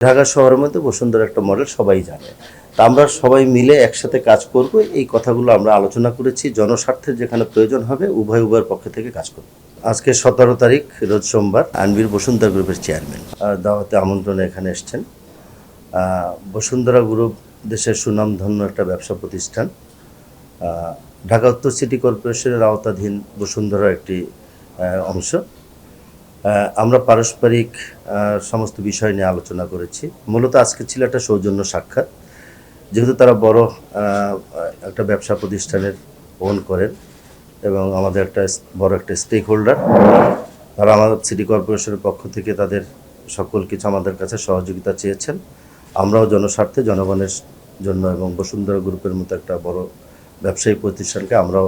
ঢাকা শহরের মধ্যে বসুন্ধরা একটা মডেল সবাই জানে। তা আমরা সবাই মিলে একসাথে কাজ করব, এই কথাগুলো আমরা আলোচনা করেছি। জনস্বার্থের যেখানে প্রয়োজন হবে উভয়ের পক্ষ থেকে কাজ করব। আজকে 17 তারিখ রোজ সোমবার। আনবির বসুন্ধরা গ্রুপের চেয়ারম্যান দাওয়াতে আমন্ত্রণে এখানে এসছেন। বসুন্ধরা গ্রুপ দেশের সুনামধন্য একটা ব্যবসা প্রতিষ্ঠান। ঢাকা উত্তর সিটি কর্পোরেশনের আওতাধীন বসুন্ধরা একটি অংশ। আমরা পারস্পরিক সমস্ত বিষয় নিয়ে আলোচনা করেছি। মূলত আজকে ছিল একটা সৌজন্য সাক্ষাৎ, যেহেতু তারা বড় একটা ব্যবসা প্রতিষ্ঠানের ওন করেন এবং আমাদের বড় একটা স্টেক হোল্ডার। তারা আমাদের সিটি কর্পোরেশনের পক্ষ থেকে তাদের সকল কিছু আমাদের কাছে সহযোগিতা চেয়েছেন। আমরাও জনস্বার্থে, জনগণের জন্য এবং বসুন্ধরা গ্রুপের মতো একটা বড় ব্যবসায়ী প্রতিষ্ঠানকে আমরাও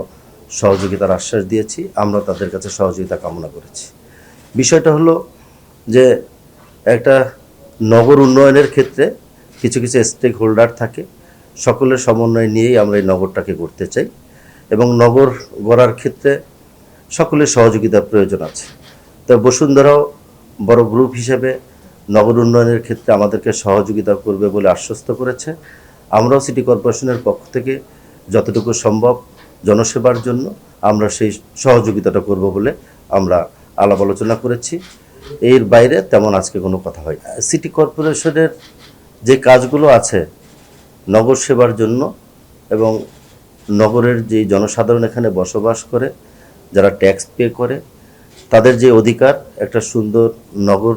সহযোগিতার আশ্বাস দিয়েছি। আমরা তাদের কাছে সহযোগিতা কামনা করেছি। বিষয়টা হলো যে একটা নগর উন্নয়নের ক্ষেত্রে কিছু কিছু স্টেক হোল্ডার থাকে, সকলের সমন্বয় নিয়েই আমরা এই নগরটাকে গড়তে চাই এবং নগর গড়ার ক্ষেত্রে সকলের সহযোগিতার প্রয়োজন আছে। তো বসুন্ধরাও বড় গ্রুপ হিসেবে নগর উন্নয়নের ক্ষেত্রে আমাদেরকে সহযোগিতা করবে বলে আশ্বস্ত করেছে। আমরাও সিটি কর্পোরেশনের পক্ষ থেকে যতটুকু সম্ভব জনসেবার জন্য আমরা সেই সহযোগিতাটা করব বলে আমরা আলাপ আলোচনা করেছি। এর বাইরে তেমন আজকে কোনো কথা হয়। সিটি কর্পোরেশনের যে কাজগুলো আছে নগর সেবার জন্য এবং নগরের যে জনসাধারণ এখানে বসবাস করে, যারা ট্যাক্স পে করে, তাদের যে অধিকার একটা সুন্দর নগর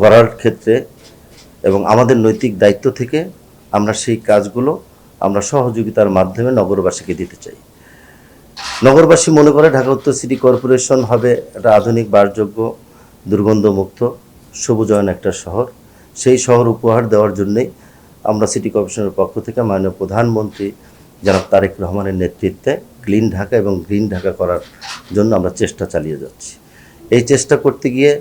গড়ার ক্ষেত্রে এবং আমাদের নৈতিক দায়িত্ব থেকে আমরা সেই কাজগুলো আমরা সহযোগিতার মাধ্যমে নগরবাসীকে দিতে চাই। নগরবাসী মনে করে ঢাকা উত্তর সিটি কর্পোরেশন হবে একটা আধুনিক, বাসযোগ্য, দুর্গন্ধমুক্ত, সবুজায়ন একটা শহর। সেই শহর উপহার দেওয়ার জন্যই আমরা সিটি কর্পোরেশনের পক্ষ থেকে মাননীয় প্রধানমন্ত্রী জনাব তারেক রহমানের নেতৃত্বে ক্লিন ঢাকা এবং গ্রিন ঢাকা করার জন্য আমরা চেষ্টা চালিয়ে যাচ্ছি। এই চেষ্টা করতে গিয়ে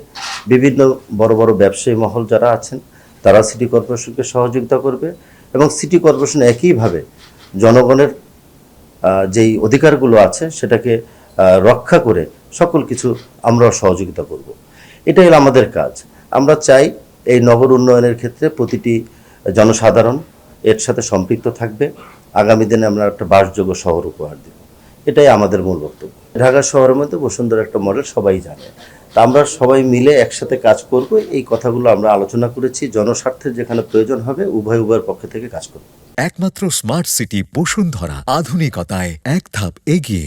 বিভিন্ন বড় বড় ব্যবসায়ী মহল যারা আছেন তারা সিটি কর্পোরেশনকে সহযোগিতা করবে এবং সিটি কর্পোরেশন একইভাবে জনগণের যেই অধিকারগুলো আছে সেটাকে রক্ষা করে সকল কিছু আমরাও সহযোগিতা করব। এটাই হলো আমাদের কাজ। আমরা চাই এই নগর উন্নয়নের ক্ষেত্রে প্রতিটি জনসাধারণ এর সাথে সম্পৃক্ত থাকবে। আগামী দিনে আমরা একটা বাসযোগ্য শহর উপহার দেব, এটাই আমাদের মূল বক্তব্য। ঢাকা শহরের মধ্যে বসুন্ধরা একটা মডেল সবাই জানে। তা আমরা সবাই মিলে একসাথে কাজ করব, এই কথাগুলো আমরা আলোচনা করেছি। জনস্বার্থের যেখানে প্রয়োজন হবে উভয়ের পক্ষ থেকে কাজ করব। একমাত্র স্মার্ট সিটি বসুন্ধরা, আধুনিকতায় এক ধাপ এগিয়ে।